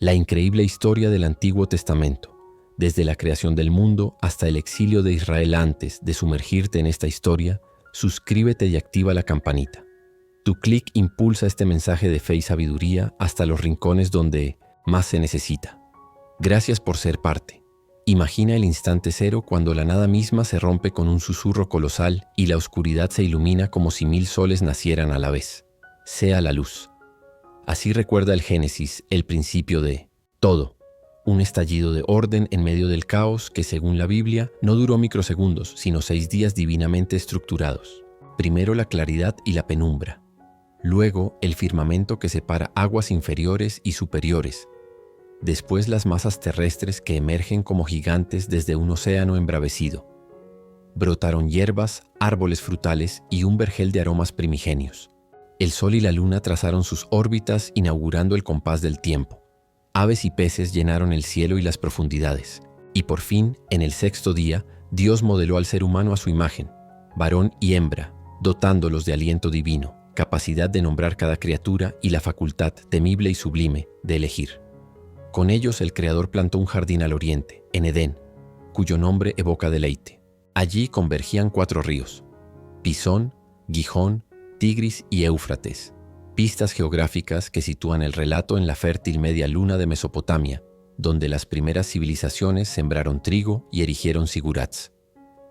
La increíble historia del Antiguo Testamento, desde la creación del mundo hasta el exilio de Israel. Antes de sumergirte en esta historia, suscríbete y activa la campanita. Tu clic impulsa este mensaje de fe y sabiduría hasta los rincones donde más se necesita. Gracias por ser parte. Imagina el instante cero cuando la nada misma se rompe con un susurro colosal y la oscuridad se ilumina como si 1000 soles nacieran a la vez. Sea la luz. Así recuerda el Génesis, el principio de todo. Un estallido de orden en medio del caos que, según la Biblia, no duró microsegundos, sino 6 días divinamente estructurados. Primero la claridad y la penumbra. Luego el firmamento que separa aguas inferiores y superiores. Después las masas terrestres que emergen como gigantes desde un océano embravecido. Brotaron hierbas, árboles frutales y un vergel de aromas primigenios. El sol y la luna trazaron sus órbitas inaugurando el compás del tiempo. Aves y peces llenaron el cielo y las profundidades. Y por fin, en el 6º día, Dios modeló al ser humano a su imagen, varón y hembra, dotándolos de aliento divino, capacidad de nombrar cada criatura y la facultad temible y sublime de elegir. Con ellos el Creador plantó un jardín al oriente, en Edén, cuyo nombre evoca deleite. Allí convergían 4 ríos, Pisón, Gihón, Tigris y Éufrates, pistas geográficas que sitúan el relato en la fértil media luna de Mesopotamia, donde las primeras civilizaciones sembraron trigo y erigieron zigurats.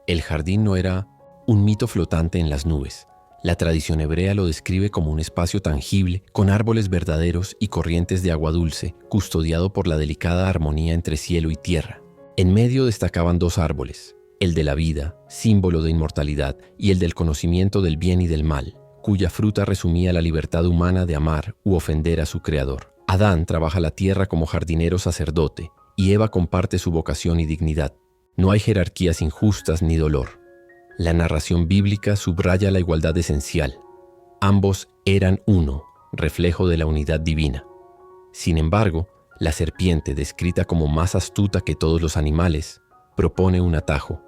El jardín no era un mito flotante en las nubes. La tradición hebrea lo describe como un espacio tangible, con árboles verdaderos y corrientes de agua dulce, custodiado por la delicada armonía entre cielo y tierra. En medio destacaban 2 árboles, el de la vida, símbolo de inmortalidad, y el del conocimiento del bien y del mal, cuya fruta resumía la libertad humana de amar u ofender a su creador. Adán trabaja la tierra como jardinero sacerdote, y Eva comparte su vocación y dignidad. No hay jerarquías injustas ni dolor. La narración bíblica subraya la igualdad esencial. Ambos eran uno, reflejo de la unidad divina. Sin embargo, la serpiente, descrita como más astuta que todos los animales, propone un atajo.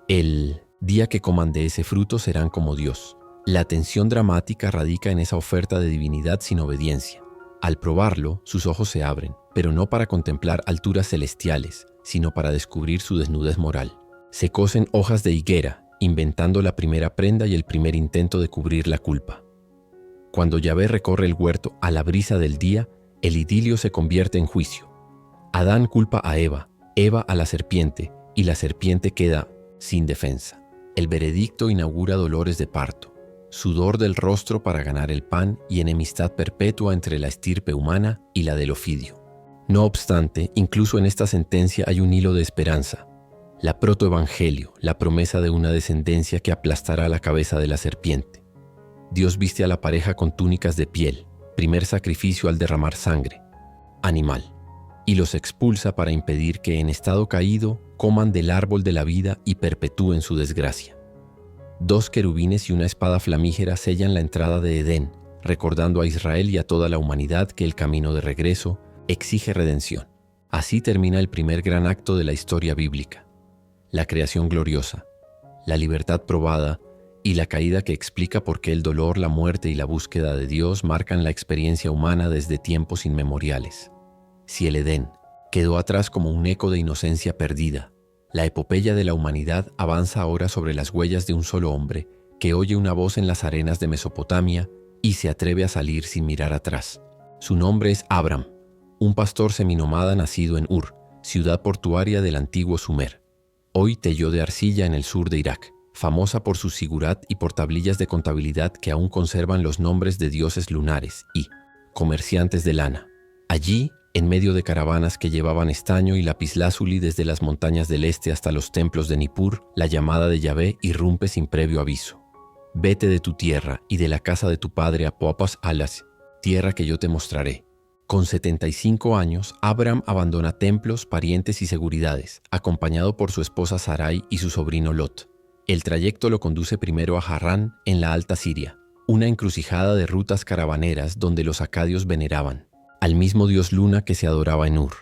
El día que coman de ese fruto serán como Dios. La tensión dramática radica en esa oferta de divinidad sin obediencia. Al probarlo, sus ojos se abren, pero no para contemplar alturas celestiales, sino para descubrir su desnudez moral. Se cosen hojas de higuera, inventando la primera prenda y el primer intento de cubrir la culpa. Cuando Yahvé recorre el huerto a la brisa del día, el idilio se convierte en juicio. Adán culpa a Eva, Eva a la serpiente, y la serpiente queda sin defensa. El veredicto inaugura dolores de parto, sudor del rostro para ganar el pan y enemistad perpetua entre la estirpe humana y la del ofidio. No obstante, incluso en esta sentencia hay un hilo de esperanza. La protoevangelio, la promesa de una descendencia que aplastará la cabeza de la serpiente. Dios viste a la pareja con túnicas de piel, primer sacrificio al derramar sangre, animal, y los expulsa para impedir que en estado caído coman del árbol de la vida y perpetúen su desgracia. 2 querubines y una espada flamígera sellan la entrada de Edén, recordando a Israel y a toda la humanidad que el camino de regreso exige redención. Así termina el primer gran acto de la historia bíblica. La creación gloriosa, la libertad probada y la caída que explica por qué el dolor, la muerte y la búsqueda de Dios marcan la experiencia humana desde tiempos inmemoriales. Si el Edén quedó atrás como un eco de inocencia perdida, la epopeya de la humanidad avanza ahora sobre las huellas de un solo hombre que oye una voz en las arenas de Mesopotamia y se atreve a salir sin mirar atrás. Su nombre es Abram, un pastor seminómada nacido en Ur, ciudad portuaria del antiguo Sumer. Hoy telló de arcilla en el sur de Irak, famosa por su sigurat y por tablillas de contabilidad que aún conservan los nombres de dioses lunares y comerciantes de lana. Allí, en medio de caravanas que llevaban estaño y lapislázuli desde las montañas del este hasta los templos de Nippur, la llamada de Yahvé irrumpe sin previo aviso. Vete de tu tierra y de la casa de tu padre a Popas Alas, tierra que yo te mostraré. Con 75 años, Abram abandona templos, parientes y seguridades, acompañado por su esposa Sarai y su sobrino Lot. El trayecto lo conduce primero a Harrán, en la Alta Siria, una encrucijada de rutas caravaneras donde los acadios veneraban al mismo dios Luna que se adoraba en Ur.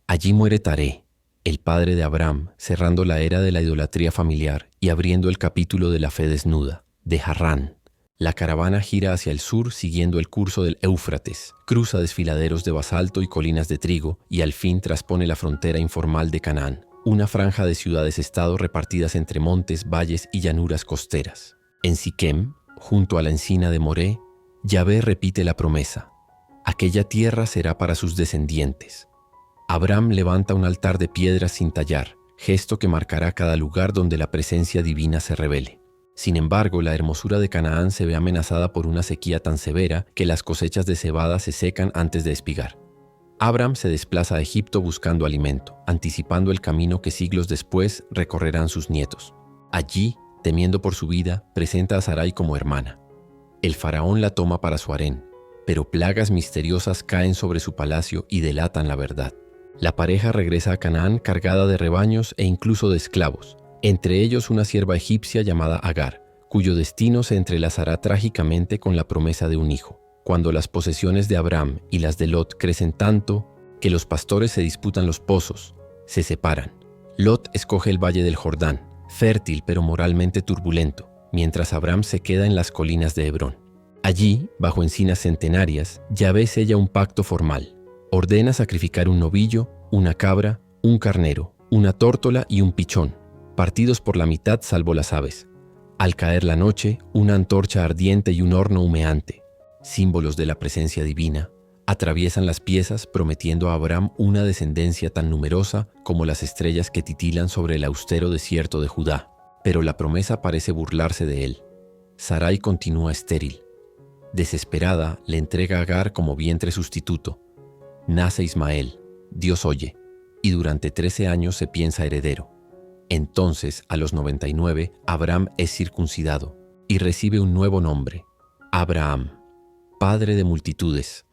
Allí muere Taré, el padre de Abram, cerrando la era de la idolatría familiar y abriendo el capítulo de la fe desnuda, de Harrán, La caravana gira hacia el sur siguiendo el curso del Éufrates, cruza desfiladeros de basalto y colinas de trigo y al fin traspone la frontera informal de Canaán, una franja de ciudades-estado repartidas entre montes, valles y llanuras costeras. En Siquem, junto a la encina de Moré, Yahvé repite la promesa: aquella tierra será para sus descendientes. Abraham levanta un altar de piedras sin tallar, gesto que marcará cada lugar donde la presencia divina se revele. Sin embargo, la hermosura de Canaán se ve amenazada por una sequía tan severa que las cosechas de cebada se secan antes de espigar. Abraham se desplaza a Egipto buscando alimento, anticipando el camino que siglos después recorrerán sus nietos. Allí, temiendo por su vida, presenta a Sarai como hermana. El faraón la toma para su harén, pero plagas misteriosas caen sobre su palacio y delatan la verdad. La pareja regresa a Canaán cargada de rebaños e incluso de esclavos, entre ellos una sierva egipcia llamada Agar, cuyo destino se entrelazará trágicamente con la promesa de un hijo. Cuando las posesiones de Abraham y las de Lot crecen tanto que los pastores se disputan los pozos, se separan. Lot escoge el valle del Jordán, fértil pero moralmente turbulento, mientras Abraham se queda en las colinas de Hebrón. Allí, bajo encinas centenarias, Yahvé sella un pacto formal. Ordena sacrificar un novillo, una cabra, un carnero, una tórtola y un pichón, partidos por la mitad salvo las aves. Al caer la noche, una antorcha ardiente y un horno humeante, símbolos de la presencia divina, atraviesan las piezas prometiendo a Abraham una descendencia tan numerosa como las estrellas que titilan sobre el austero desierto de Judá. Pero la promesa parece burlarse de él. Sarai continúa estéril. Desesperada, le entrega a Agar como vientre sustituto. Nace Ismael, Dios oye, y durante 13 años se piensa heredero. Entonces, a los 99, Abraham es circuncidado y recibe un nuevo nombre, Abraham, padre de multitudes.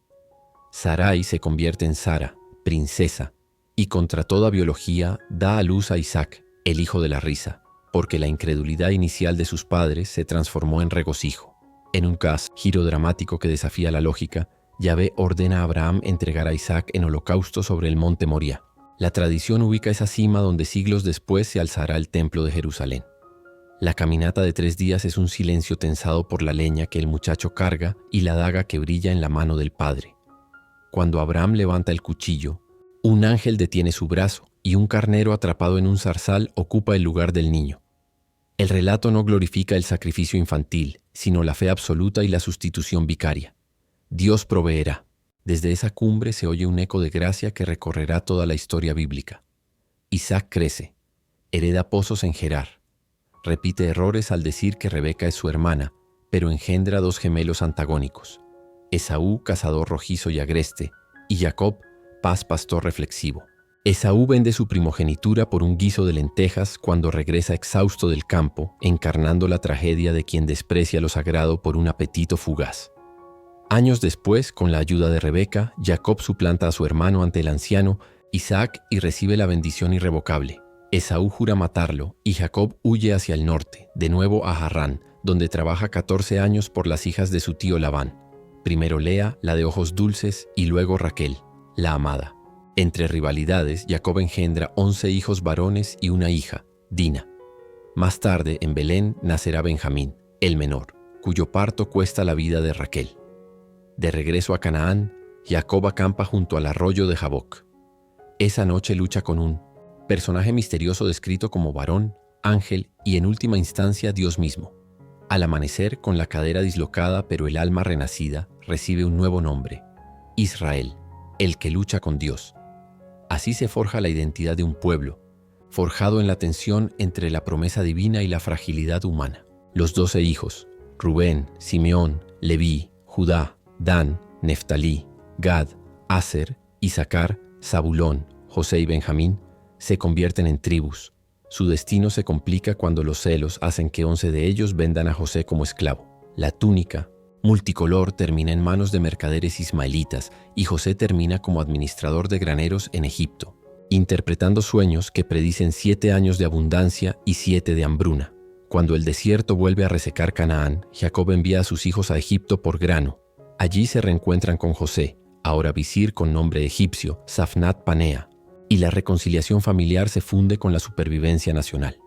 Sarai se convierte en Sara, princesa, y contra toda biología da a luz a Isaac, el hijo de la risa, porque la incredulidad inicial de sus padres se transformó en regocijo. En un giro dramático que desafía la lógica, Yahvé ordena a Abraham entregar a Isaac en holocausto sobre el monte Moría. La tradición ubica esa cima donde siglos después se alzará el templo de Jerusalén. La caminata de 3 días es un silencio tensado por la leña que el muchacho carga y la daga que brilla en la mano del padre. Cuando Abraham levanta el cuchillo, un ángel detiene su brazo y un carnero atrapado en un zarzal ocupa el lugar del niño. El relato no glorifica el sacrificio infantil, sino la fe absoluta y la sustitución vicaria. Dios proveerá. Desde esa cumbre se oye un eco de gracia que recorrerá toda la historia bíblica. Isaac crece, hereda pozos en Gerar, repite errores al decir que Rebeca es su hermana, pero engendra 2 gemelos antagónicos: Esaú, cazador rojizo y agreste, y Jacob, paz pastor reflexivo. Esaú vende su primogenitura por un guiso de lentejas cuando regresa exhausto del campo, encarnando la tragedia de quien desprecia lo sagrado por un apetito fugaz. Años después, con la ayuda de Rebeca, Jacob suplanta a su hermano ante el anciano Isaac y recibe la bendición irrevocable. Esaú jura matarlo y Jacob huye hacia el norte, de nuevo a Harrán, donde trabaja 14 años por las hijas de su tío Labán. Primero Lea, la de ojos dulces, y luego Raquel, la amada. Entre rivalidades, Jacob engendra 11 hijos varones y una hija, Dina. Más tarde, en Belén, nacerá Benjamín, el menor, cuyo parto cuesta la vida de Raquel. De regreso a Canaán, Jacob acampa junto al arroyo de Jaboc. Esa noche lucha con un personaje misterioso descrito como varón, ángel y en última instancia Dios mismo. Al amanecer, con la cadera dislocada pero el alma renacida, recibe un nuevo nombre: Israel, el que lucha con Dios. Así se forja la identidad de un pueblo, forjado en la tensión entre la promesa divina y la fragilidad humana. Los 12 hijos, Rubén, Simeón, Leví, Judá, Dan, Neftalí, Gad, Aser, Isaacar, Zabulón, José y Benjamín, se convierten en tribus. Su destino se complica cuando los celos hacen que 11 de ellos vendan a José como esclavo. La túnica, multicolor, termina en manos de mercaderes ismaelitas y José termina como administrador de graneros en Egipto, interpretando sueños que predicen 7 años de abundancia y 7 de hambruna. Cuando el desierto vuelve a resecar Canaán, Jacob envía a sus hijos a Egipto por grano. Allí se reencuentran con José, ahora visir con nombre egipcio, Safnat Panea, y la reconciliación familiar se funde con la supervivencia nacional.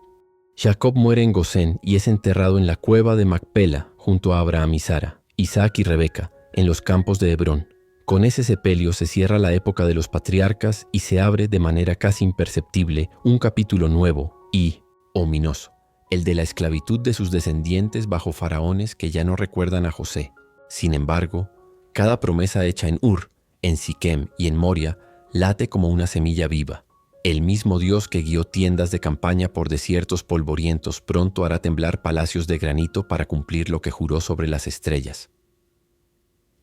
Jacob muere en Gosén y es enterrado en la cueva de Macpela, junto a Abraham y Sara, Isaac y Rebeca, en los campos de Hebrón. Con ese sepelio se cierra la época de los patriarcas y se abre de manera casi imperceptible un capítulo nuevo y ominoso, el de la esclavitud de sus descendientes bajo faraones que ya no recuerdan a José. Sin embargo, cada promesa hecha en Ur, en Siquem y en Moria late como una semilla viva. El mismo Dios que guió tiendas de campaña por desiertos polvorientos pronto hará temblar palacios de granito para cumplir lo que juró sobre las estrellas.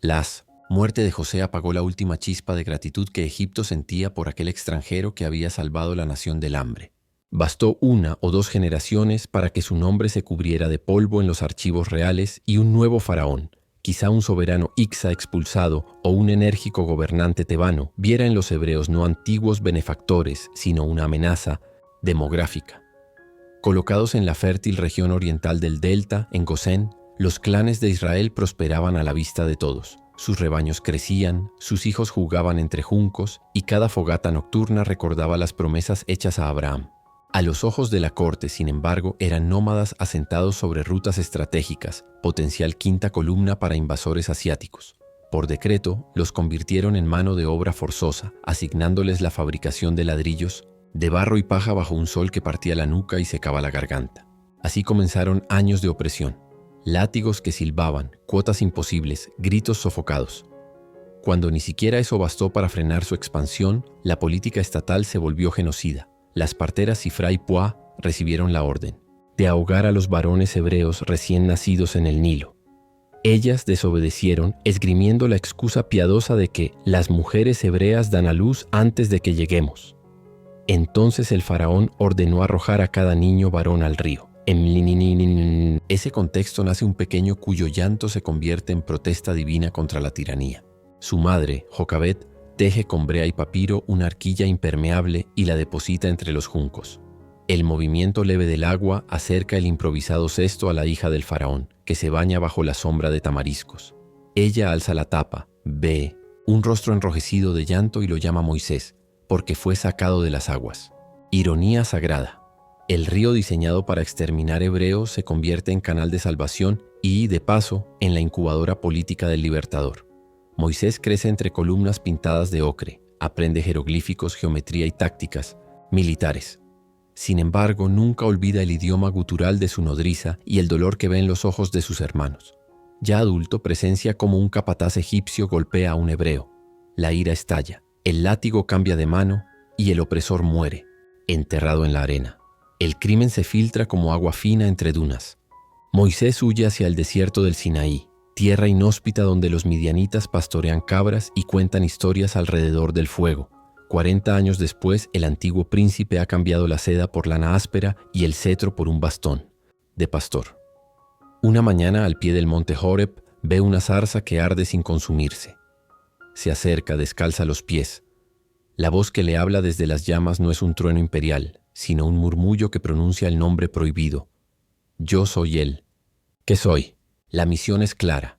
La muerte de José apagó la última chispa de gratitud que Egipto sentía por aquel extranjero que había salvado la nación del hambre. Bastó 1 o 2 generaciones para que su nombre se cubriera de polvo en los archivos reales y un nuevo faraón, quizá un soberano Ixa expulsado o un enérgico gobernante tebano, viera en los hebreos no antiguos benefactores, sino una amenaza demográfica. Colocados en la fértil región oriental del Delta, en Gosén, los clanes de Israel prosperaban a la vista de todos. Sus rebaños crecían, sus hijos jugaban entre juncos y cada fogata nocturna recordaba las promesas hechas a Abraham. A los ojos de la corte, sin embargo, eran nómadas asentados sobre rutas estratégicas, potencial quinta columna para invasores asiáticos. Por decreto, los convirtieron en mano de obra forzosa, asignándoles la fabricación de ladrillos, de barro y paja bajo un sol que partía la nuca y secaba la garganta. Así comenzaron años de opresión. Látigos que silbaban, cuotas imposibles, gritos sofocados. Cuando ni siquiera eso bastó para frenar su expansión, la política estatal se volvió genocida. Las parteras Sifra y Puá recibieron la orden de ahogar a los varones hebreos recién nacidos en el Nilo. Ellas desobedecieron, esgrimiendo la excusa piadosa de que las mujeres hebreas dan a luz antes de que lleguemos. Entonces el faraón ordenó arrojar a cada niño varón al río. En ese contexto nace un pequeño cuyo llanto se convierte en protesta divina contra la tiranía. Su madre, Jocabet, teje con brea y papiro una arquilla impermeable y la deposita entre los juncos. El movimiento leve del agua acerca el improvisado cesto a la hija del faraón, que se baña bajo la sombra de tamariscos. Ella alza la tapa, ve un rostro enrojecido de llanto y lo llama Moisés, porque fue sacado de las aguas. Ironía sagrada. El río diseñado para exterminar hebreos se convierte en canal de salvación y, de paso, en la incubadora política del libertador. Moisés crece entre columnas pintadas de ocre, aprende jeroglíficos, geometría y tácticas militares. Sin embargo, nunca olvida el idioma gutural de su nodriza y el dolor que ve en los ojos de sus hermanos. Ya adulto, presencia cómo un capataz egipcio golpea a un hebreo. La ira estalla, el látigo cambia de mano y el opresor muere, enterrado en la arena. El crimen se filtra como agua fina entre dunas. Moisés huye hacia el desierto del Sinaí, tierra inhóspita donde los midianitas pastorean cabras y cuentan historias alrededor del fuego. 40 años después, el antiguo príncipe ha cambiado la seda por lana áspera y el cetro por un bastón de pastor. Una mañana, al pie del monte Horeb, ve una zarza que arde sin consumirse. Se acerca, descalza los pies. La voz que le habla desde las llamas no es un trueno imperial, sino un murmullo que pronuncia el nombre prohibido. Yo soy él. ¿Qué soy? La misión es clara: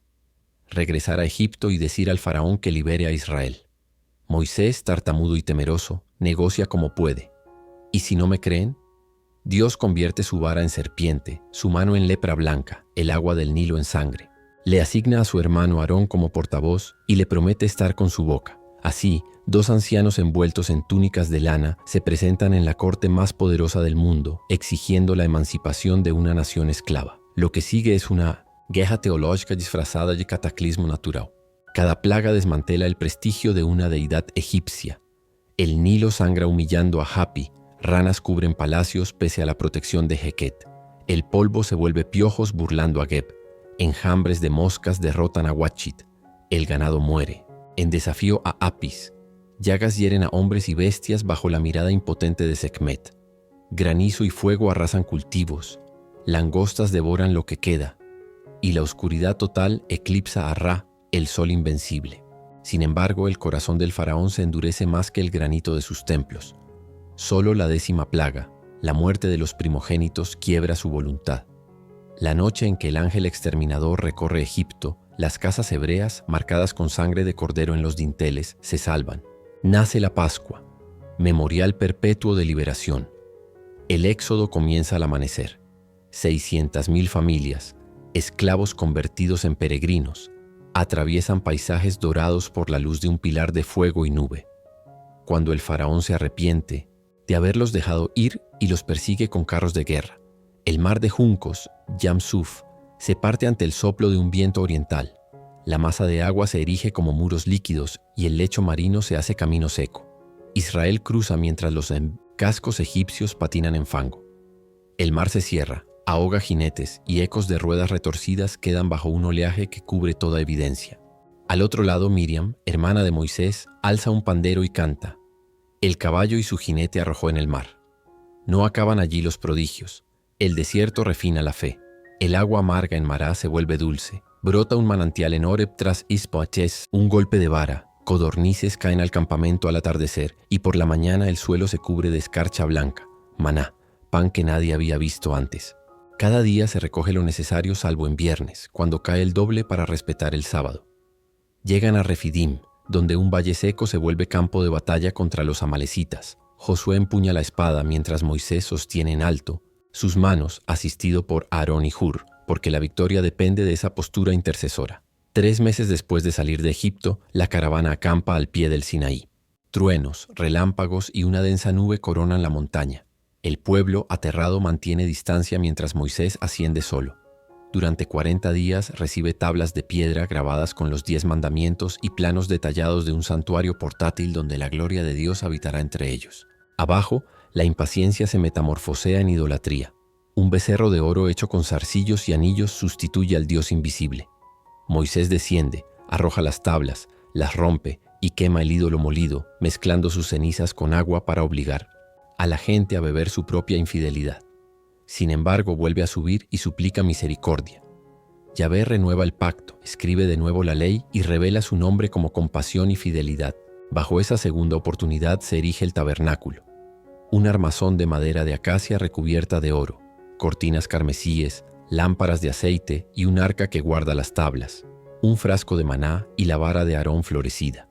regresar a Egipto y decir al faraón que libere a Israel. Moisés, tartamudo y temeroso, negocia como puede. ¿Y si no me creen? Dios convierte su vara en serpiente, su mano en lepra blanca, el agua del Nilo en sangre. Le asigna a su hermano Aarón como portavoz y le promete estar con su boca. Así, 2 ancianos envueltos en túnicas de lana se presentan en la corte más poderosa del mundo, exigiendo la emancipación de una nación esclava. Lo que sigue es una guerra teológica disfrazada de cataclismo natural. Cada plaga desmantela el prestigio de una deidad egipcia. El Nilo sangra humillando a Hapi, ranas cubren palacios pese a la protección de Heket. El polvo se vuelve piojos burlando a Geb. Enjambres de moscas derrotan a Wachit. El ganado muere. En desafío a Apis, llagas hieren a hombres y bestias bajo la mirada impotente de Sekhmet. Granizo y fuego arrasan cultivos. Langostas devoran lo que queda. Y la oscuridad total eclipsa a Ra, el sol invencible. Sin embargo, el corazón del faraón se endurece más que el granito de sus templos. Solo la 10ª plaga, la muerte de los primogénitos, quiebra su voluntad. La noche en que el ángel exterminador recorre Egipto, las casas hebreas, marcadas con sangre de cordero en los dinteles, se salvan. Nace la Pascua, memorial perpetuo de liberación. El éxodo comienza al amanecer. 600.000 familias, esclavos convertidos en peregrinos, atraviesan paisajes dorados por la luz de un pilar de fuego y nube. Cuando el faraón se arrepiente de haberlos dejado ir y los persigue con carros de guerra, el mar de juncos, Yam-Suf, se parte ante el soplo de un viento oriental. La masa de agua se erige como muros líquidos y el lecho marino se hace camino seco. Israel cruza mientras los cascos egipcios patinan en fango. El mar se cierra, ahoga jinetes y ecos de ruedas retorcidas quedan bajo un oleaje que cubre toda evidencia. Al otro lado, Miriam, hermana de Moisés, alza un pandero y canta. El caballo y su jinete arrojó en el mar. No acaban allí los prodigios. El desierto refina la fe. El agua amarga en Mará se vuelve dulce. Brota un manantial en Oreb tras Ispoaches, un golpe de vara. Codornices caen al campamento al atardecer y por la mañana el suelo se cubre de escarcha blanca. Maná, pan que nadie había visto antes. Cada día se recoge lo necesario salvo en viernes, cuando cae el doble para respetar el sábado. Llegan a Refidim, donde un valle seco se vuelve campo de batalla contra los amalecitas. Josué empuña la espada mientras Moisés sostiene en alto sus manos, asistido por Aarón y Hur, porque la victoria depende de esa postura intercesora. 3 meses después de salir de Egipto, la caravana acampa al pie del Sinaí. Truenos, relámpagos y una densa nube coronan la montaña. El pueblo, aterrado, mantiene distancia mientras Moisés asciende solo. Durante 40 días recibe tablas de piedra grabadas con los 10 mandamientos y planos detallados de un santuario portátil donde la gloria de Dios habitará entre ellos. Abajo, la impaciencia se metamorfosea en idolatría. Un becerro de oro hecho con zarcillos y anillos sustituye al Dios invisible. Moisés desciende, arroja las tablas, las rompe y quema el ídolo molido, mezclando sus cenizas con agua para obligar a la gente a beber su propia infidelidad. Sin embargo, vuelve a subir y suplica misericordia. Yahvé renueva el pacto, escribe de nuevo la ley y revela su nombre como compasión y fidelidad. Bajo esa segunda oportunidad se erige el tabernáculo. Un armazón de madera de acacia recubierta de oro, cortinas carmesíes, lámparas de aceite y un arca que guarda las tablas, un frasco de maná y la vara de Aarón florecida.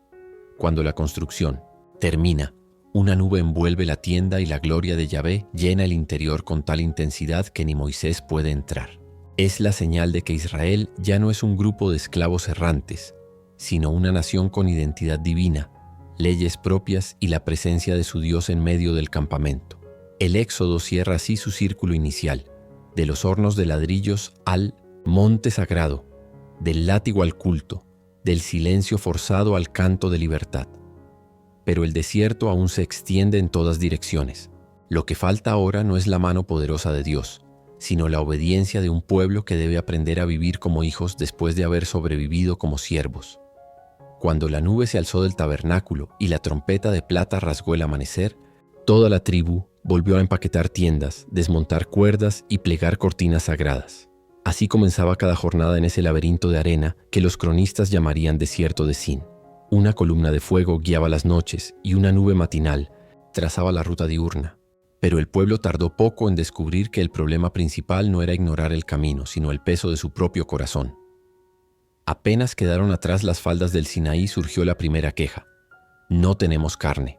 Cuando la construcción termina, una nube envuelve la tienda y la gloria de Yahvé llena el interior con tal intensidad que ni Moisés puede entrar. Es la señal de que Israel ya no es un grupo de esclavos errantes, sino una nación con identidad divina, leyes propias y la presencia de su Dios en medio del campamento. El Éxodo cierra así su círculo inicial, de los hornos de ladrillos al monte sagrado, del látigo al culto, del silencio forzado al canto de libertad. Pero el desierto aún se extiende en todas direcciones. Lo que falta ahora no es la mano poderosa de Dios, sino la obediencia de un pueblo que debe aprender a vivir como hijos después de haber sobrevivido como siervos. Cuando la nube se alzó del tabernáculo y la trompeta de plata rasgó el amanecer, toda la tribu volvió a empaquetar tiendas, desmontar cuerdas y plegar cortinas sagradas. Así comenzaba cada jornada en ese laberinto de arena que los cronistas llamarían desierto de Sin. Una columna de fuego guiaba las noches y una nube matinal trazaba la ruta diurna. Pero el pueblo tardó poco en descubrir que el problema principal no era ignorar el camino, sino el peso de su propio corazón. Apenas quedaron atrás las faldas del Sinaí, surgió la primera queja. No tenemos carne.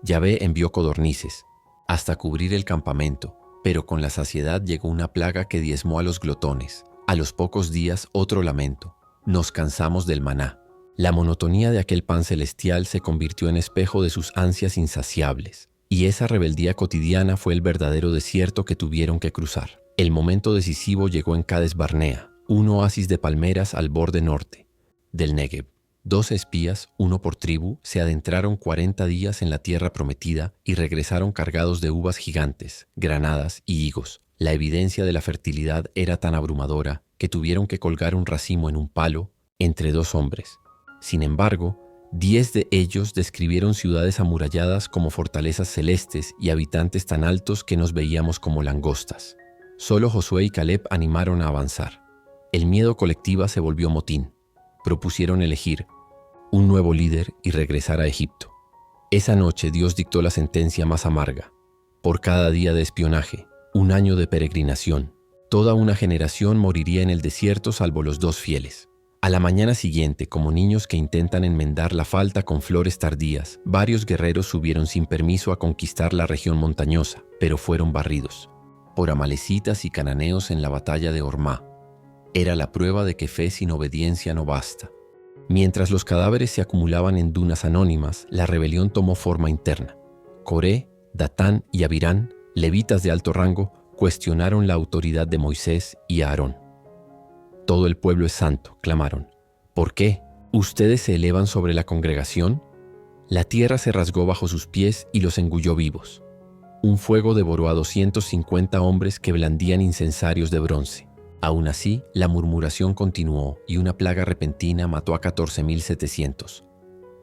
Yahvé envió codornices hasta cubrir el campamento, pero con la saciedad llegó una plaga que diezmó a los glotones. A los pocos días, otro lamento. Nos cansamos del maná. La monotonía de aquel pan celestial se convirtió en espejo de sus ansias insaciables, y esa rebeldía cotidiana fue el verdadero desierto que tuvieron que cruzar. El momento decisivo llegó en Cades Barnea, un oasis de palmeras al borde norte del Negev. 12 espías, uno por tribu, se adentraron 40 días en la tierra prometida y regresaron cargados de uvas gigantes, granadas y higos. La evidencia de la fertilidad era tan abrumadora que tuvieron que colgar un racimo en un palo entre 2 hombres. Sin embargo, 10 de ellos describieron ciudades amuralladas como fortalezas celestes y habitantes tan altos que nos veíamos como langostas. Solo Josué y Caleb animaron a avanzar. El miedo colectiva se volvió motín. Propusieron elegir un nuevo líder y regresar a Egipto. Esa noche Dios dictó la sentencia más amarga. Por cada día de espionaje, 1 año de peregrinación, toda una generación moriría en el desierto salvo los 2 fieles. A la mañana siguiente, como niños que intentan enmendar la falta con flores tardías, varios guerreros subieron sin permiso a conquistar la región montañosa, pero fueron barridos por amalecitas y cananeos en la batalla de Hormá. Era la prueba de que fe sin obediencia no basta. Mientras los cadáveres se acumulaban en dunas anónimas, la rebelión tomó forma interna. Coré, Datán y Abirán, levitas de alto rango, cuestionaron la autoridad de Moisés y Aarón. «Todo el pueblo es santo», clamaron. «¿Por qué? ¿Ustedes se elevan sobre la congregación?». La tierra se rasgó bajo sus pies y los engulló vivos. Un fuego devoró a 250 hombres que blandían incensarios de bronce. Aún así, la murmuración continuó y una plaga repentina mató a 14.700.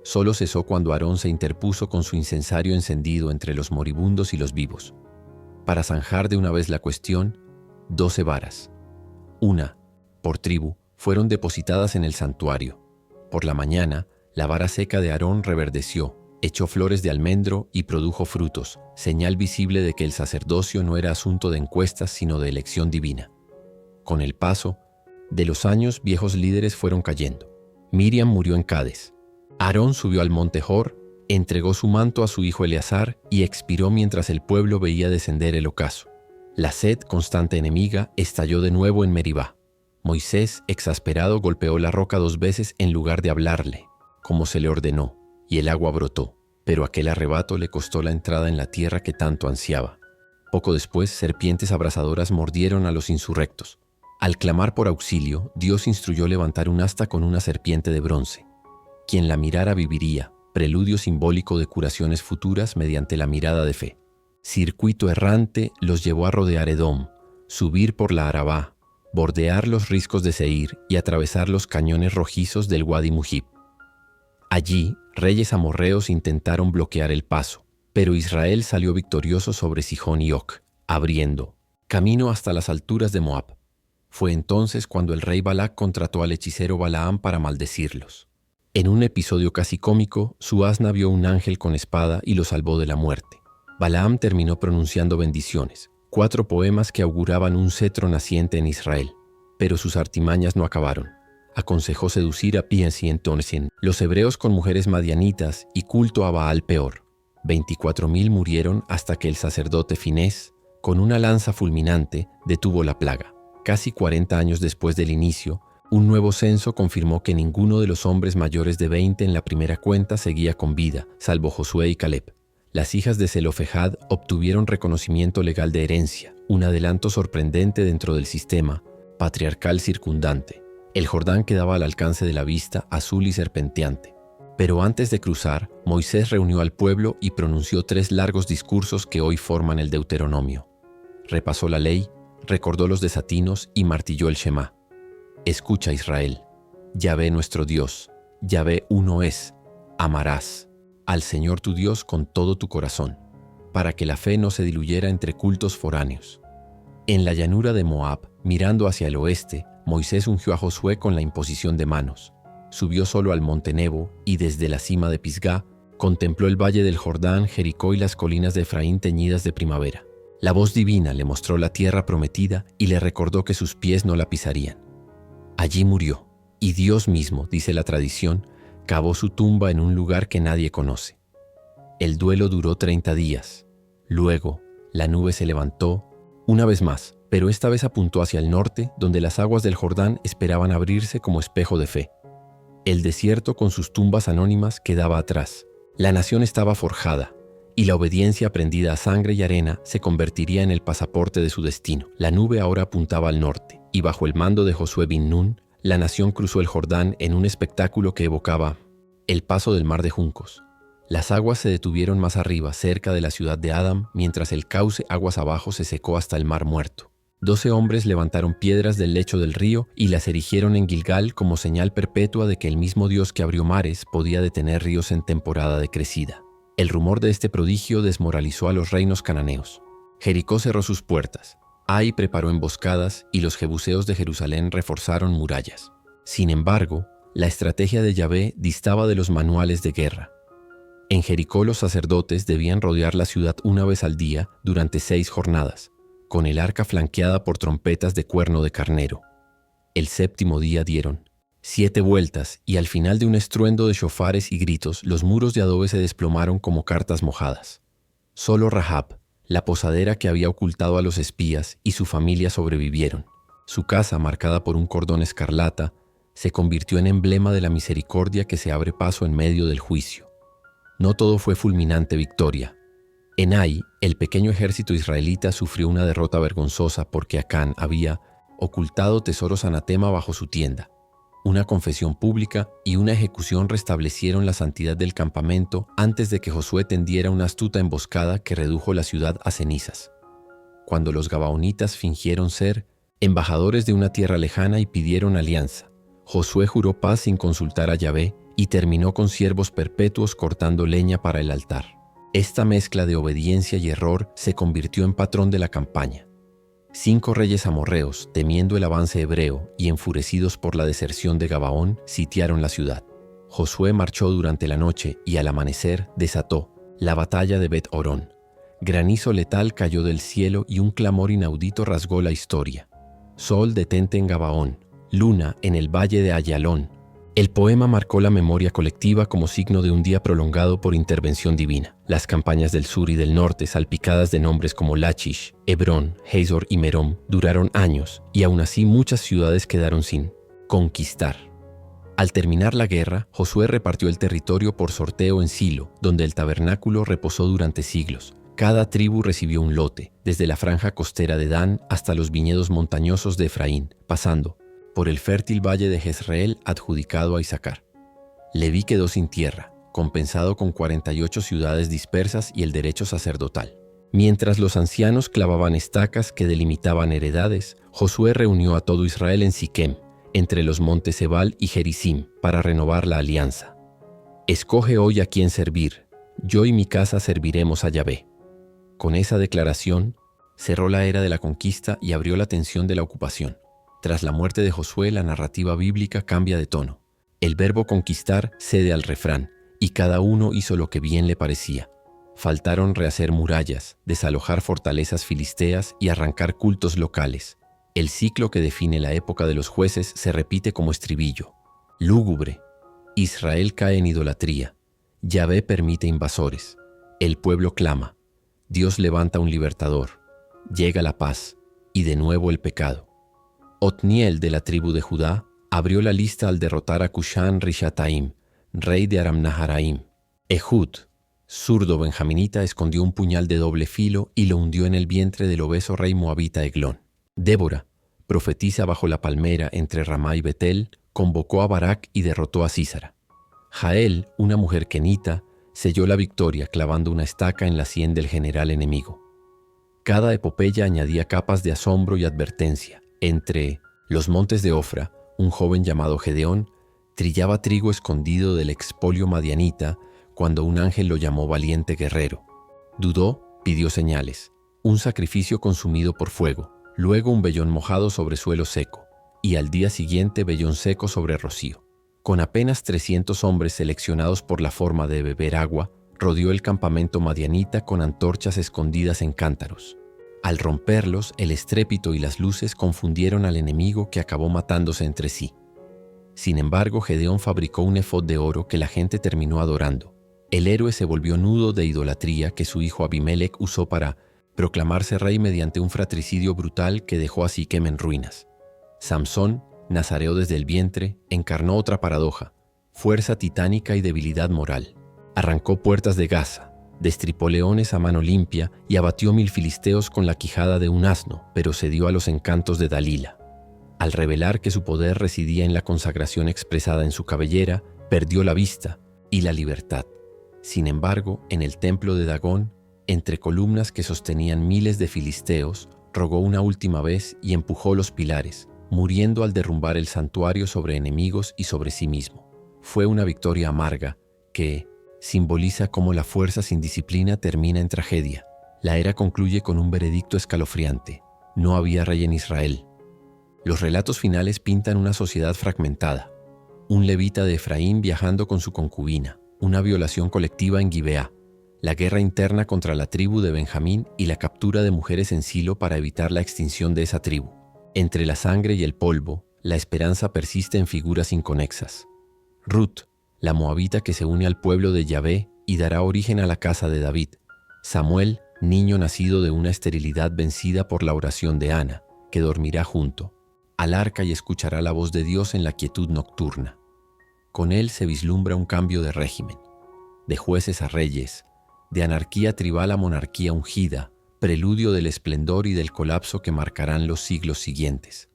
Solo cesó cuando Aarón se interpuso con su incensario encendido entre los moribundos y los vivos. Para zanjar de una vez la cuestión, 12 varas, una por tribu, fueron depositadas en el santuario. Por la mañana, la vara seca de Aarón reverdeció, echó flores de almendro y produjo frutos, señal visible de que el sacerdocio no era asunto de encuestas sino de elección divina. Con el paso de los años, viejos líderes fueron cayendo. Miriam murió en Cades. Aarón subió al monte Hor, entregó su manto a su hijo Eleazar y expiró mientras el pueblo veía descender el ocaso. La sed, constante enemiga, estalló de nuevo en Meribá. Moisés, exasperado, golpeó la roca 2 veces en lugar de hablarle, como se le ordenó, y el agua brotó, pero aquel arrebato le costó la entrada en la tierra que tanto ansiaba. Poco después, serpientes abrasadoras mordieron a los insurrectos. Al clamar por auxilio, Dios instruyó levantar un asta con una serpiente de bronce. Quien la mirara viviría, preludio simbólico de curaciones futuras mediante la mirada de fe. Circuito errante los llevó a rodear Edom, subir por la Arabá, bordear los riscos de Seir y atravesar los cañones rojizos del Wadi Mujib. Allí, reyes amorreos intentaron bloquear el paso, pero Israel salió victorioso sobre Sihón y Og, abriendo camino hasta las alturas de Moab. Fue entonces cuando el rey Balac contrató al hechicero Balaam para maldecirlos. En un episodio casi cómico, su asna vio un ángel con espada y lo salvó de la muerte. Balaam terminó pronunciando bendiciones, 4 poemas que auguraban un cetro naciente en Israel. Pero sus artimañas no acabaron. Aconsejó seducir a Pies y entonces los hebreos con mujeres madianitas y culto a Baal peor. 24.000 murieron hasta que el sacerdote Finés, con una lanza fulminante, detuvo la plaga. Casi 40 años después del inicio, un nuevo censo confirmó que ninguno de los hombres mayores de 20 en la primera cuenta seguía con vida, salvo Josué y Caleb. Las hijas de Zelofejad obtuvieron reconocimiento legal de herencia, un adelanto sorprendente dentro del sistema patriarcal circundante. El Jordán quedaba al alcance de la vista, azul y serpenteante. Pero antes de cruzar, Moisés reunió al pueblo y pronunció 3 largos discursos que hoy forman el Deuteronomio. Repasó la ley, recordó los desatinos y martilló el Shema. Escucha, Israel, Yahvé nuestro Dios, Yahvé uno es, amarás al Señor tu Dios con todo tu corazón, para que la fe no se diluyera entre cultos foráneos. En la llanura de Moab, mirando hacia el oeste, Moisés ungió a Josué con la imposición de manos. Subió solo al monte Nebo y desde la cima de Pisgá contempló el valle del Jordán, Jericó y las colinas de Efraín teñidas de primavera. La voz divina le mostró la tierra prometida y le recordó que sus pies no la pisarían. Allí murió, y Dios mismo, dice la tradición, cavó su tumba en un lugar que nadie conoce. El duelo duró 30 días. Luego, la nube se levantó una vez más, pero esta vez apuntó hacia el norte, donde las aguas del Jordán esperaban abrirse como espejo de fe. El desierto con sus tumbas anónimas quedaba atrás. La nación estaba forjada, y la obediencia aprendida a sangre y arena se convertiría en el pasaporte de su destino. La nube ahora apuntaba al norte, y bajo el mando de Josué bin Nun, la nación cruzó el Jordán en un espectáculo que evocaba el paso del mar de juncos. Las aguas se detuvieron más arriba, cerca de la ciudad de Adam, mientras el cauce aguas abajo se secó hasta el mar muerto. 12 hombres levantaron piedras del lecho del río y las erigieron en Gilgal como señal perpetua de que el mismo Dios que abrió mares podía detener ríos en temporada de crecida. El rumor de este prodigio desmoralizó a los reinos cananeos. Jericó cerró sus puertas, Ai preparó emboscadas y los jebuseos de Jerusalén reforzaron murallas. Sin embargo, la estrategia de Yahvé distaba de los manuales de guerra. En Jericó los sacerdotes debían rodear la ciudad una vez al día durante 6 jornadas, con el arca flanqueada por trompetas de cuerno de carnero. El 7º día dieron 7 vueltas y al final de un estruendo de shofares y gritos, los muros de adobe se desplomaron como cartas mojadas. Solo Rahab, la posadera que había ocultado a los espías, y su familia sobrevivieron. Su casa, marcada por un cordón escarlata, se convirtió en emblema de la misericordia que se abre paso en medio del juicio. No todo fue fulminante victoria. En Ai, el pequeño ejército israelita sufrió una derrota vergonzosa porque Acán había ocultado tesoros anatema bajo su tienda. Una confesión pública y una ejecución restablecieron la santidad del campamento antes de que Josué tendiera una astuta emboscada que redujo la ciudad a cenizas. Cuando los gabaonitas fingieron ser embajadores de una tierra lejana y pidieron alianza, Josué juró paz sin consultar a Yahvé y terminó con siervos perpetuos cortando leña para el altar. Esta mezcla de obediencia y error se convirtió en patrón de la campaña. 5 reyes amorreos, temiendo el avance hebreo y enfurecidos por la deserción de Gabaón, sitiaron la ciudad. Josué marchó durante la noche y al amanecer desató la batalla de Bet-Horón. Granizo letal cayó del cielo y un clamor inaudito rasgó la historia. Sol, detente en Gabaón, luna en el valle de Ayalón. El poema marcó la memoria colectiva como signo de un día prolongado por intervención divina. Las campañas del sur y del norte, salpicadas de nombres como Lachish, Hebrón, Hazor y Merom, duraron años, y aún así muchas ciudades quedaron sin conquistar. Al terminar la guerra, Josué repartió el territorio por sorteo en Silo, donde el tabernáculo reposó durante siglos. Cada tribu recibió un lote, desde la franja costera de Dan hasta los viñedos montañosos de Efraín, pasando por el fértil valle de Jezreel adjudicado a Isaacar. Leví quedó sin tierra, compensado con 48 ciudades dispersas y el derecho sacerdotal. Mientras los ancianos clavaban estacas que delimitaban heredades, Josué reunió a todo Israel en Siquem, entre los montes Ebal y Gerizim, para renovar la alianza. Escoge hoy a quién servir, yo y mi casa serviremos a Yahvé. Con esa declaración, cerró la era de la conquista y abrió la tensión de la ocupación. Tras la muerte de Josué, la narrativa bíblica cambia de tono. El verbo conquistar cede al refrán, y cada uno hizo lo que bien le parecía. Faltaron rehacer murallas, desalojar fortalezas filisteas y arrancar cultos locales. El ciclo que define la época de los jueces se repite como estribillo. Lúgubre. Israel cae en idolatría. Yahvé permite invasores. El pueblo clama. Dios levanta un libertador. Llega la paz. Y de nuevo el pecado. Otniel de la tribu de Judá abrió la lista al derrotar a Cushan Rishataim, rey de Aram-Naharaim. Ehud, zurdo benjaminita, escondió un puñal de doble filo y lo hundió en el vientre del obeso rey moabita Eglón. Débora, profetisa bajo la palmera entre Ramá y Betel, convocó a Barak y derrotó a Sísara. Jael, una mujer kenita, selló la victoria clavando una estaca en la sien del general enemigo. Cada epopeya añadía capas de asombro y advertencia. Entre los montes de Ofra, un joven llamado Gedeón trillaba trigo escondido del expolio madianita cuando un ángel lo llamó valiente guerrero. Dudó, pidió señales, un sacrificio consumido por fuego, luego un vellón mojado sobre suelo seco, y al día siguiente vellón seco sobre rocío. Con apenas 300 hombres seleccionados por la forma de beber agua, rodeó el campamento madianita con antorchas escondidas en cántaros. Al romperlos, el estrépito y las luces confundieron al enemigo que acabó matándose entre sí. Sin embargo, Gedeón fabricó un efod de oro que la gente terminó adorando. El héroe se volvió nudo de idolatría que su hijo Abimelec usó para proclamarse rey mediante un fratricidio brutal que dejó a Siquem en ruinas. Samsón, nazareo desde el vientre, encarnó otra paradoja, fuerza titánica y debilidad moral. Arrancó puertas de Gaza, destripó leones a mano limpia y abatió 1000 filisteos con la quijada de un asno, pero cedió a los encantos de Dalila. Al revelar que su poder residía en la consagración expresada en su cabellera, perdió la vista y la libertad. Sin embargo, en el templo de Dagón, entre columnas que sostenían miles de filisteos, rogó una última vez y empujó los pilares, muriendo al derrumbar el santuario sobre enemigos y sobre sí mismo. Fue una victoria amarga que simboliza cómo la fuerza sin disciplina termina en tragedia. La era concluye con un veredicto escalofriante. No había rey en Israel. Los relatos finales pintan una sociedad fragmentada. Un levita de Efraín viajando con su concubina, una violación colectiva en Gibeá, la guerra interna contra la tribu de Benjamín y la captura de mujeres en Silo para evitar la extinción de esa tribu. Entre la sangre y el polvo, la esperanza persiste en figuras inconexas. Ruth, la moabita que se une al pueblo de Yahvé y dará origen a la casa de David. Samuel, niño nacido de una esterilidad vencida por la oración de Ana, que dormirá junto al arca y escuchará la voz de Dios en la quietud nocturna. Con él se vislumbra un cambio de régimen, de jueces a reyes, de anarquía tribal a monarquía ungida, preludio del esplendor y del colapso que marcarán los siglos siguientes.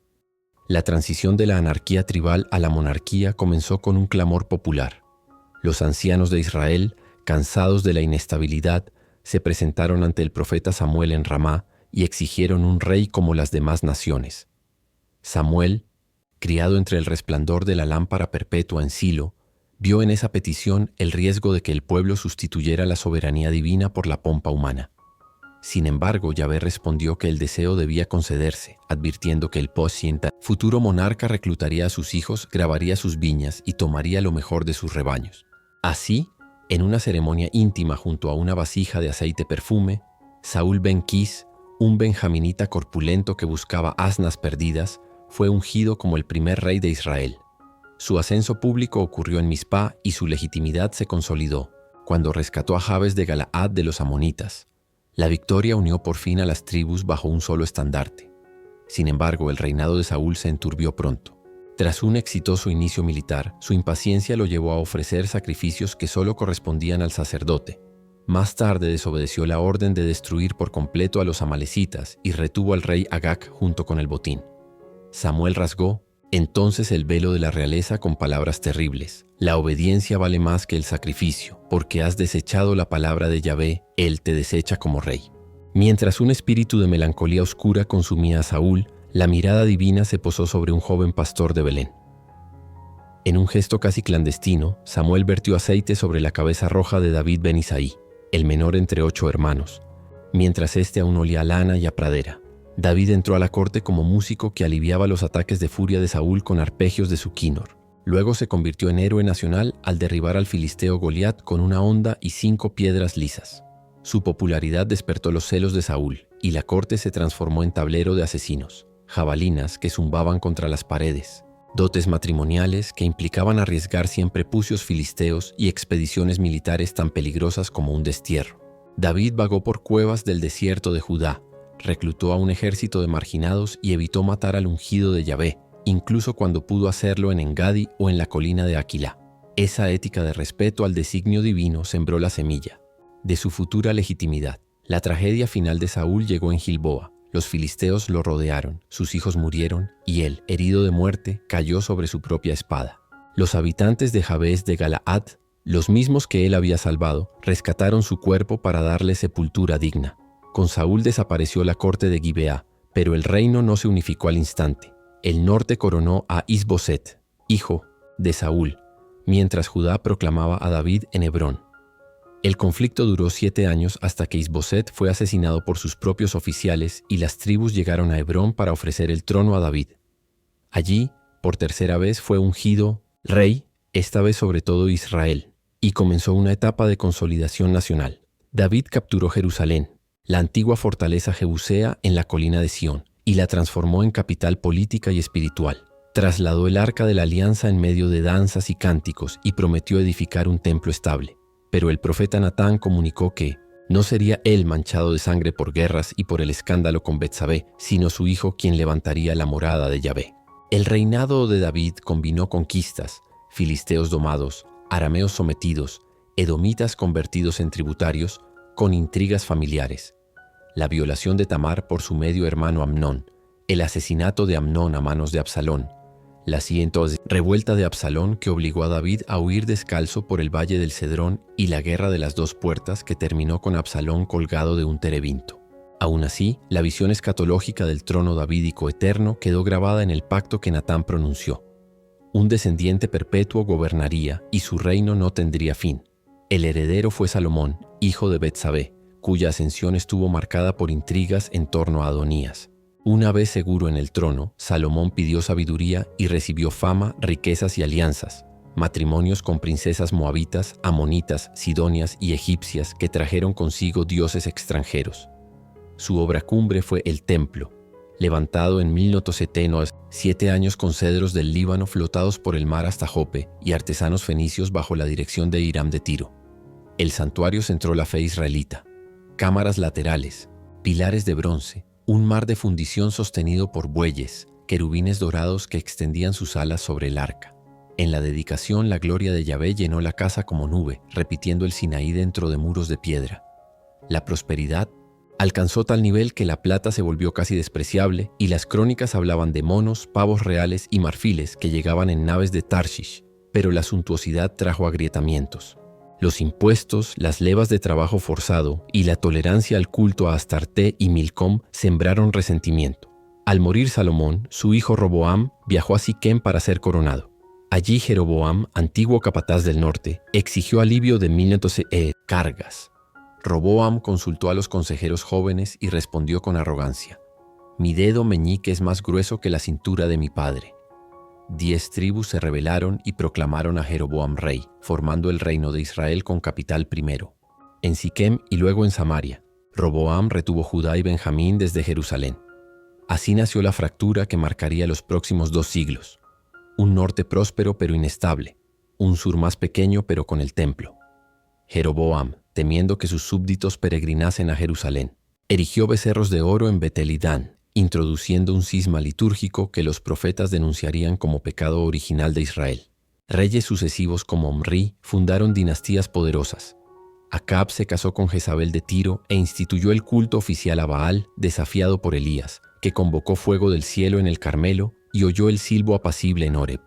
La transición de la anarquía tribal a la monarquía comenzó con un clamor popular. Los ancianos de Israel, cansados de la inestabilidad, se presentaron ante el profeta Samuel en Ramá y exigieron un rey como las demás naciones. Samuel, criado entre el resplandor de la lámpara perpetua en Silo, vio en esa petición el riesgo de que el pueblo sustituyera la soberanía divina por la pompa humana. Sin embargo, Yahvé respondió que el deseo debía concederse, advirtiendo que el posciente futuro monarca reclutaría a sus hijos, grabaría sus viñas y tomaría lo mejor de sus rebaños. Así, en una ceremonia íntima junto a una vasija de aceite perfume, Saúl ben Quis, un benjaminita corpulento que buscaba asnas perdidas, fue ungido como el primer rey de Israel. Su ascenso público ocurrió en Mizpá y su legitimidad se consolidó cuando rescató a Jabes de Galaad de los amonitas. La victoria unió por fin a las tribus bajo un solo estandarte. Sin embargo, el reinado de Saúl se enturbió pronto. Tras un exitoso inicio militar, su impaciencia lo llevó a ofrecer sacrificios que solo correspondían al sacerdote. Más tarde desobedeció la orden de destruir por completo a los amalecitas y retuvo al rey Agag junto con el botín. Samuel rasgó entonces el velo de la realeza con palabras terribles. La obediencia vale más que el sacrificio, porque has desechado la palabra de Yahvé, él te desecha como rey. Mientras un espíritu de melancolía oscura consumía a Saúl, la mirada divina se posó sobre un joven pastor de Belén. En un gesto casi clandestino, Samuel vertió aceite sobre la cabeza roja de David ben Isaí, el menor entre 8 hermanos, mientras éste aún olía a lana y a pradera. David entró a la corte como músico que aliviaba los ataques de furia de Saúl con arpegios de su quínor. Luego se convirtió en héroe nacional al derribar al filisteo Goliat con una honda y 5 piedras lisas. Su popularidad despertó los celos de Saúl, y la corte se transformó en tablero de asesinos, jabalinas que zumbaban contra las paredes, dotes matrimoniales que implicaban arriesgar siempre prepucios filisteos y expediciones militares tan peligrosas como un destierro. David vagó por cuevas del desierto de Judá, reclutó a un ejército de marginados y evitó matar al ungido de Yahvé, incluso cuando pudo hacerlo en Engadi o en la colina de Aquilá. Esa ética de respeto al designio divino sembró la semilla de su futura legitimidad. La tragedia final de Saúl llegó en Gilboa. Los filisteos lo rodearon, sus hijos murieron y él, herido de muerte, cayó sobre su propia espada. Los habitantes de Jabes de Galaad, los mismos que él había salvado, rescataron su cuerpo para darle sepultura digna. Con Saúl desapareció la corte de Gibeá, pero el reino no se unificó al instante. El norte coronó a Isboset, hijo de Saúl, mientras Judá proclamaba a David en Hebrón. El conflicto duró 7 años hasta que Isboset fue asesinado por sus propios oficiales y las tribus llegaron a Hebrón para ofrecer el trono a David. Allí, por tercera vez, fue ungido rey, esta vez sobre todo Israel, y comenzó una etapa de consolidación nacional. David capturó Jerusalén, la antigua fortaleza jebusea en la colina de Sión, y la transformó en capital política y espiritual. Trasladó el arca de la alianza en medio de danzas y cánticos y prometió edificar un templo estable. Pero el profeta Natán comunicó que no sería él manchado de sangre por guerras y por el escándalo con Betsabé, sino su hijo quien levantaría la morada de Yahvé. El reinado de David combinó conquistas, filisteos domados, arameos sometidos, edomitas convertidos en tributarios, con intrigas familiares. La violación de Tamar por su medio hermano Amnón, el asesinato de Amnón a manos de Absalón, la siguiente revuelta de Absalón que obligó a David a huir descalzo por el valle del Cedrón y la guerra de las 2 puertas que terminó con Absalón colgado de un terebinto. Aún así, la visión escatológica del trono davídico eterno quedó grabada en el pacto que Natán pronunció. Un descendiente perpetuo gobernaría y su reino no tendría fin. El heredero fue Salomón, hijo de Betsabé, cuya ascensión estuvo marcada por intrigas en torno a Adonías. Una vez seguro en el trono, Salomón pidió sabiduría y recibió fama, riquezas y alianzas, matrimonios con princesas moabitas, amonitas, sidonias y egipcias que trajeron consigo dioses extranjeros. Su obra cumbre fue el templo, levantado en 1970, 7 años con cedros del Líbano flotados por el mar hasta Jope y artesanos fenicios bajo la dirección de Hiram de Tiro. El santuario centró la fe israelita. Cámaras laterales, pilares de bronce, un mar de fundición sostenido por bueyes, querubines dorados que extendían sus alas sobre el arca. En la dedicación, la gloria de Yahvé llenó la casa como nube, repitiendo el Sinaí dentro de muros de piedra. La prosperidad alcanzó tal nivel que la plata se volvió casi despreciable y las crónicas hablaban de monos, pavos reales y marfiles que llegaban en naves de Tarshish, pero la suntuosidad trajo agrietamientos. Los impuestos, las levas de trabajo forzado y la tolerancia al culto a Astarte y Milcom sembraron resentimiento. Al morir Salomón, su hijo Roboam viajó a Siquem para ser coronado. Allí Jeroboam, antiguo capataz del norte, exigió alivio de 1.900 cargas. Roboam consultó a los consejeros jóvenes y respondió con arrogancia: «Mi dedo meñique es más grueso que la cintura de mi padre». 10 tribus se rebelaron y proclamaron a Jeroboam rey, formando el reino de Israel con capital primero en Siquem y luego en Samaria. Roboam retuvo Judá y Benjamín desde Jerusalén. Así nació la fractura que marcaría los próximos 2 siglos. Un norte próspero pero inestable, un sur más pequeño pero con el templo. Jeroboam, temiendo que sus súbditos peregrinasen a Jerusalén, erigió becerros de oro en Betel y Dan, introduciendo un cisma litúrgico que los profetas denunciarían como pecado original de Israel. Reyes sucesivos como Omri fundaron dinastías poderosas. Acab se casó con Jezabel de Tiro e instituyó el culto oficial a Baal, desafiado por Elías, que convocó fuego del cielo en el Carmelo y oyó el silbo apacible en Horeb.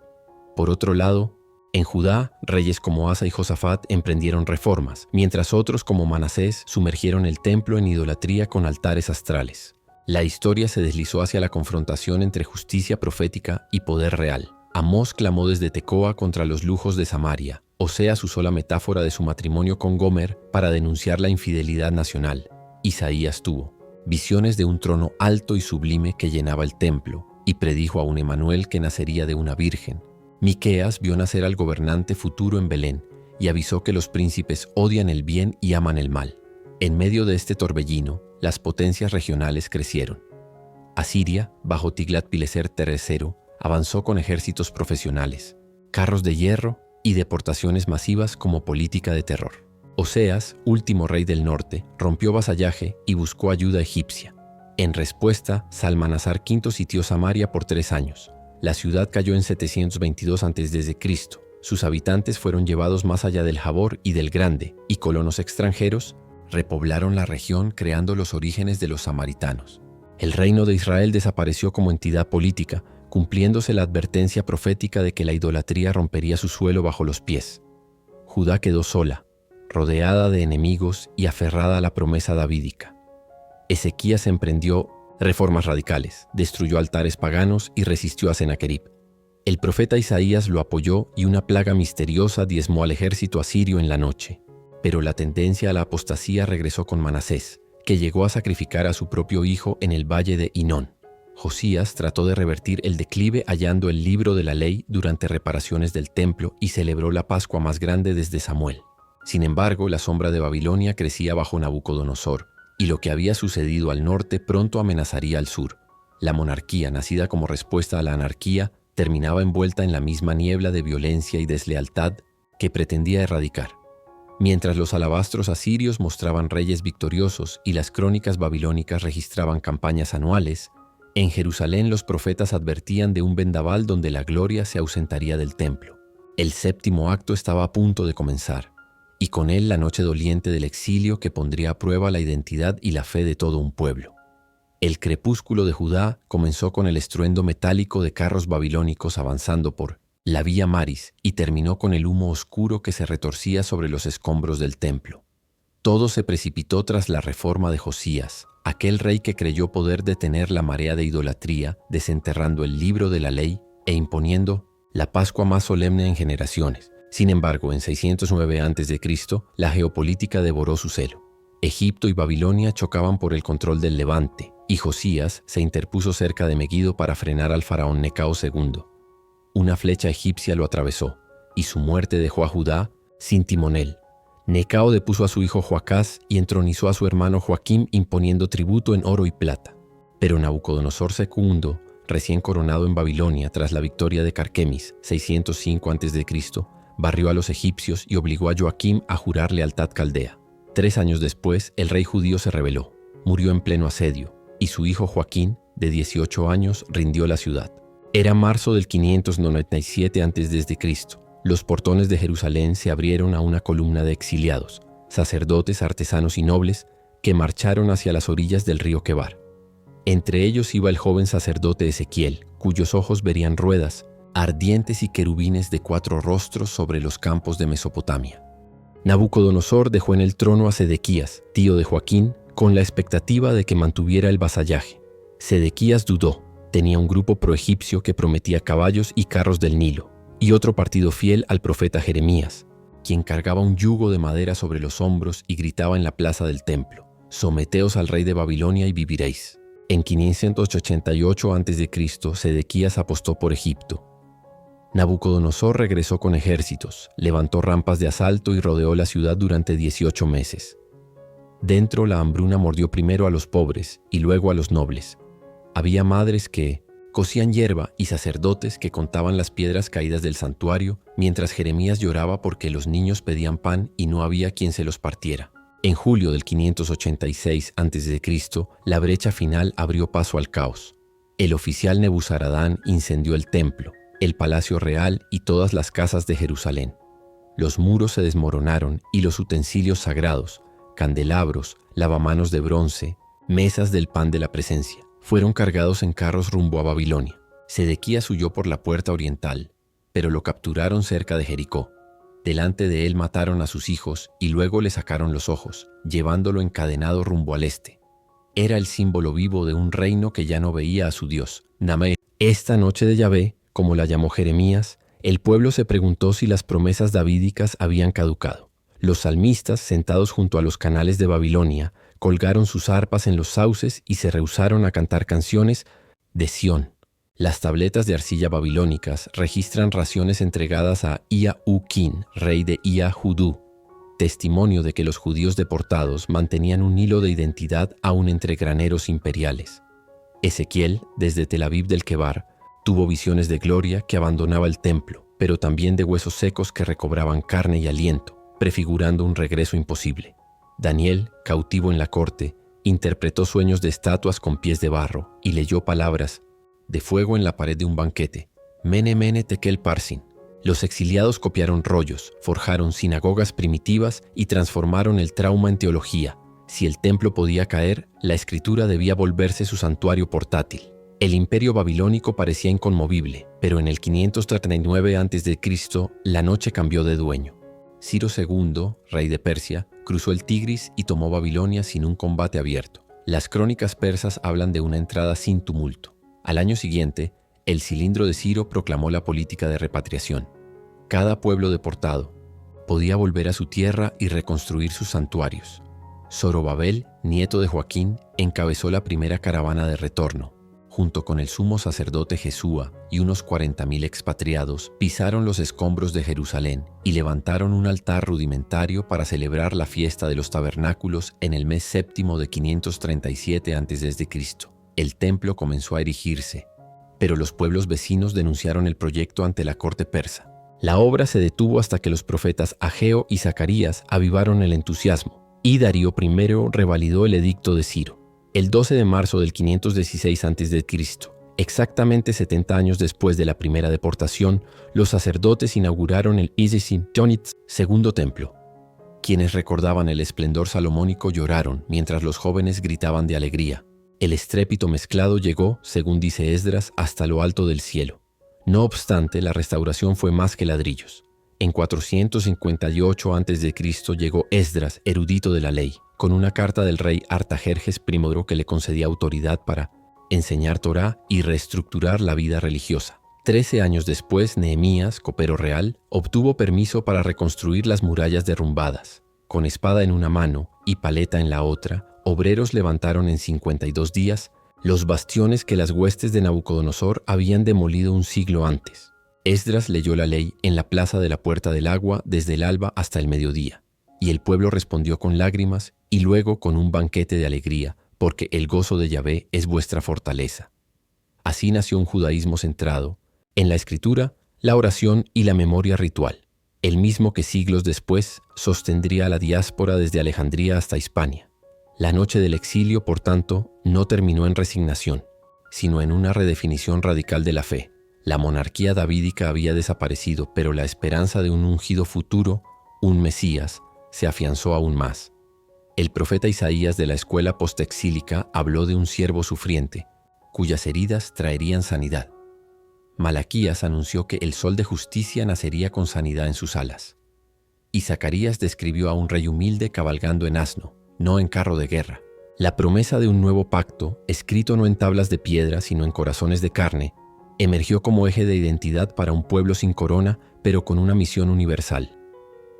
Por otro lado, en Judá, reyes como Asa y Josafat emprendieron reformas, mientras otros como Manasés sumergieron el templo en idolatría con altares astrales. La historia se deslizó hacia la confrontación entre justicia profética y poder real. Amós clamó desde Tecoa contra los lujos de Samaria. Oseas usó la metáfora de su matrimonio con Gomer para denunciar la infidelidad nacional. Isaías tuvo visiones de un trono alto y sublime que llenaba el templo, y predijo a un Emanuel que nacería de una virgen. Miqueas vio nacer al gobernante futuro en Belén, y avisó que los príncipes odian el bien y aman el mal. En medio de este torbellino, las potencias regionales crecieron. Asiria, bajo Tiglat-Pileser III, avanzó con ejércitos profesionales, carros de hierro y deportaciones masivas como política de terror. Oseas, último rey del norte, rompió vasallaje y buscó ayuda egipcia. En respuesta, Salmanasar V sitió Samaria por 3 años. La ciudad cayó en 722 a.C. Sus habitantes fueron llevados más allá del Jabor y del Grande, y colonos extranjeros repoblaron la región creando los orígenes de los samaritanos. El reino de Israel desapareció como entidad política, cumpliéndose la advertencia profética de que la idolatría rompería su suelo bajo los pies. Judá quedó sola, rodeada de enemigos y aferrada a la promesa davídica. Ezequías emprendió reformas radicales, destruyó altares paganos y resistió a Sennacherib. El profeta Isaías lo apoyó y una plaga misteriosa diezmó al ejército asirio en la noche. Pero la tendencia a la apostasía regresó con Manasés, que llegó a sacrificar a su propio hijo en el valle de Hinón. Josías trató de revertir el declive hallando el libro de la ley durante reparaciones del templo y celebró la Pascua más grande desde Samuel. Sin embargo, la sombra de Babilonia crecía bajo Nabucodonosor, y lo que había sucedido al norte pronto amenazaría al sur. La monarquía, nacida como respuesta a la anarquía, terminaba envuelta en la misma niebla de violencia y deslealtad que pretendía erradicar. Mientras los alabastros asirios mostraban reyes victoriosos y las crónicas babilónicas registraban campañas anuales, en Jerusalén los profetas advertían de un vendaval donde la gloria se ausentaría del templo. El 7º acto estaba a punto de comenzar, y con él la noche doliente del exilio que pondría a prueba la identidad y la fe de todo un pueblo. El crepúsculo de Judá comenzó con el estruendo metálico de carros babilónicos avanzando por la Vía Maris y terminó con el humo oscuro que se retorcía sobre los escombros del templo. Todo se precipitó tras la reforma de Josías, aquel rey que creyó poder detener la marea de idolatría, desenterrando el libro de la ley e imponiendo la Pascua más solemne en generaciones. Sin embargo, en 609 a.C., la geopolítica devoró su celo. Egipto y Babilonia chocaban por el control del Levante, y Josías se interpuso cerca de Megido para frenar al faraón Necao II. Una flecha egipcia lo atravesó, y su muerte dejó a Judá sin timonel. Necao depuso a su hijo Joacás y entronizó a su hermano Joaquim imponiendo tributo en oro y plata. Pero Nabucodonosor II, recién coronado en Babilonia tras la victoria de Carquemis, 605 a.C., barrió a los egipcios y obligó a Joaquim a jurar lealtad caldea. 3 años después, el rey judío se rebeló, murió en pleno asedio, y su hijo Joaquín de 18 años, rindió la ciudad. Era marzo del 597 a.C. Los portones de Jerusalén se abrieron a una columna de exiliados, sacerdotes, artesanos y nobles, que marcharon hacia las orillas del río Quebar. Entre ellos iba el joven sacerdote Ezequiel, cuyos ojos verían ruedas, ardientes y querubines de 4 rostros sobre los campos de Mesopotamia. Nabucodonosor dejó en el trono a Sedequías, tío de Joaquín, con la expectativa de que mantuviera el vasallaje. Sedequías dudó. Tenía un grupo proegipcio que prometía caballos y carros del Nilo, y otro partido fiel al profeta Jeremías, quien cargaba un yugo de madera sobre los hombros y gritaba en la plaza del templo: «Someteos al rey de Babilonia y viviréis». En 588 a.C., Sedequías apostó por Egipto. Nabucodonosor regresó con ejércitos, levantó rampas de asalto y rodeó la ciudad durante 18 meses. Dentro, la hambruna mordió primero a los pobres y luego a los nobles. Había madres que cocían hierba y sacerdotes que contaban las piedras caídas del santuario, mientras Jeremías lloraba porque los niños pedían pan y no había quien se los partiera. En julio del 586 a.C., la brecha final abrió paso al caos. El oficial Nebuzaradán incendió el templo, el palacio real y todas las casas de Jerusalén. Los muros se desmoronaron y los utensilios sagrados, candelabros, lavamanos de bronce, mesas del pan de la presencia, fueron cargados en carros rumbo a Babilonia. Sedequías huyó por la puerta oriental, pero lo capturaron cerca de Jericó. Delante de él mataron a sus hijos y luego le sacaron los ojos, llevándolo encadenado rumbo al este. Era el símbolo vivo de un reino que ya no veía a su Dios, Nameh. Esta noche de Yahvé, como la llamó Jeremías, el pueblo se preguntó si las promesas davídicas habían caducado. Los salmistas, sentados junto a los canales de Babilonia, colgaron sus arpas en los sauces y se rehusaron a cantar canciones de Sión. Las tabletas de arcilla babilónicas registran raciones entregadas a Ia-Ukin, rey de Ia-Judú, testimonio de que los judíos deportados mantenían un hilo de identidad aún entre graneros imperiales. Ezequiel, desde Tel Aviv del Quebar, tuvo visiones de gloria que abandonaba el templo, pero también de huesos secos que recobraban carne y aliento, prefigurando un regreso imposible. Daniel, cautivo en la corte, interpretó sueños de estatuas con pies de barro y leyó palabras de fuego en la pared de un banquete. Mene, mene, tekel, parsin. Los exiliados copiaron rollos, forjaron sinagogas primitivas y transformaron el trauma en teología. Si el templo podía caer, la escritura debía volverse su santuario portátil. El imperio babilónico parecía inconmovible, pero en el 539 a.C., la noche cambió de dueño. Ciro II, rey de Persia, cruzó el Tigris y tomó Babilonia sin un combate abierto. Las crónicas persas hablan de una entrada sin tumulto. Al año siguiente, el cilindro de Ciro proclamó la política de repatriación. Cada pueblo deportado podía volver a su tierra y reconstruir sus santuarios. Zorobabel, nieto de Joaquín, encabezó la primera caravana de retorno. Junto con el sumo sacerdote Jesúa y unos 40.000 expatriados, pisaron los escombros de Jerusalén y levantaron un altar rudimentario para celebrar la fiesta de los tabernáculos en el mes séptimo de 537 a.C. El templo comenzó a erigirse, pero los pueblos vecinos denunciaron el proyecto ante la corte persa. La obra se detuvo hasta que los profetas Ageo y Zacarías avivaron el entusiasmo, y Darío I revalidó el edicto de Ciro. El 12 de marzo del 516 a.C., exactamente 70 años después de la primera deportación, los sacerdotes inauguraron el Izis-Tionitz, segundo templo. Quienes recordaban el esplendor salomónico lloraron mientras los jóvenes gritaban de alegría. El estrépito mezclado llegó, según dice Esdras, hasta lo alto del cielo. No obstante, la restauración fue más que ladrillos. En 458 a.C. llegó Esdras, erudito de la ley, con una carta del rey Artajerjes I que le concedía autoridad para enseñar Torá y reestructurar la vida religiosa. 13 años después, Nehemías, copero real, obtuvo permiso para reconstruir las murallas derrumbadas. Con espada en una mano y paleta en la otra, obreros levantaron en 52 días los bastiones que las huestes de Nabucodonosor habían demolido un siglo antes. Esdras leyó la ley en la plaza de la Puerta del Agua desde el alba hasta el mediodía, y el pueblo respondió con lágrimas y luego con un banquete de alegría, porque el gozo de Yahvé es vuestra fortaleza. Así nació un judaísmo centrado en la escritura, la oración y la memoria ritual, el mismo que siglos después sostendría a la diáspora desde Alejandría hasta Hispania. La noche del exilio, por tanto, no terminó en resignación, sino en una redefinición radical de la fe. La monarquía davídica había desaparecido, pero la esperanza de un ungido futuro, un Mesías, se afianzó aún más. El profeta Isaías de la escuela postexílica habló de un siervo sufriente, cuyas heridas traerían sanidad. Malaquías anunció que el sol de justicia nacería con sanidad en sus alas. Y Zacarías describió a un rey humilde cabalgando en asno, no en carro de guerra. La promesa de un nuevo pacto, escrito no en tablas de piedra, sino en corazones de carne, emergió como eje de identidad para un pueblo sin corona, pero con una misión universal: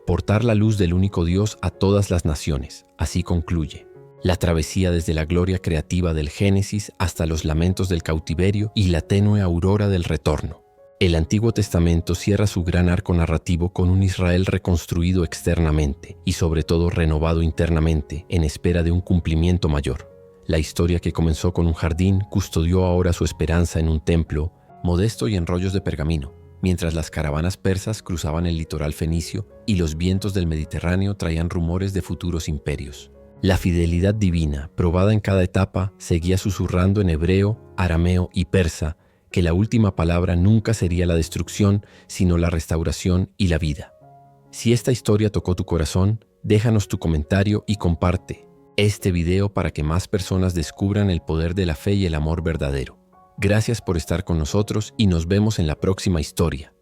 portar la luz del único Dios a todas las naciones. Así concluye la travesía desde la gloria creativa del Génesis hasta los lamentos del cautiverio y la tenue aurora del retorno. El Antiguo Testamento cierra su gran arco narrativo con un Israel reconstruido externamente y sobre todo renovado internamente en espera de un cumplimiento mayor. La historia que comenzó con un jardín custodió ahora su esperanza en un templo modesto y en rollos de pergamino, mientras las caravanas persas cruzaban el litoral fenicio y los vientos del Mediterráneo traían rumores de futuros imperios. La fidelidad divina, probada en cada etapa, seguía susurrando en hebreo, arameo y persa que la última palabra nunca sería la destrucción, sino la restauración y la vida. Si esta historia tocó tu corazón, déjanos tu comentario y comparte este video para que más personas descubran el poder de la fe y el amor verdadero. Gracias por estar con nosotros y nos vemos en la próxima historia.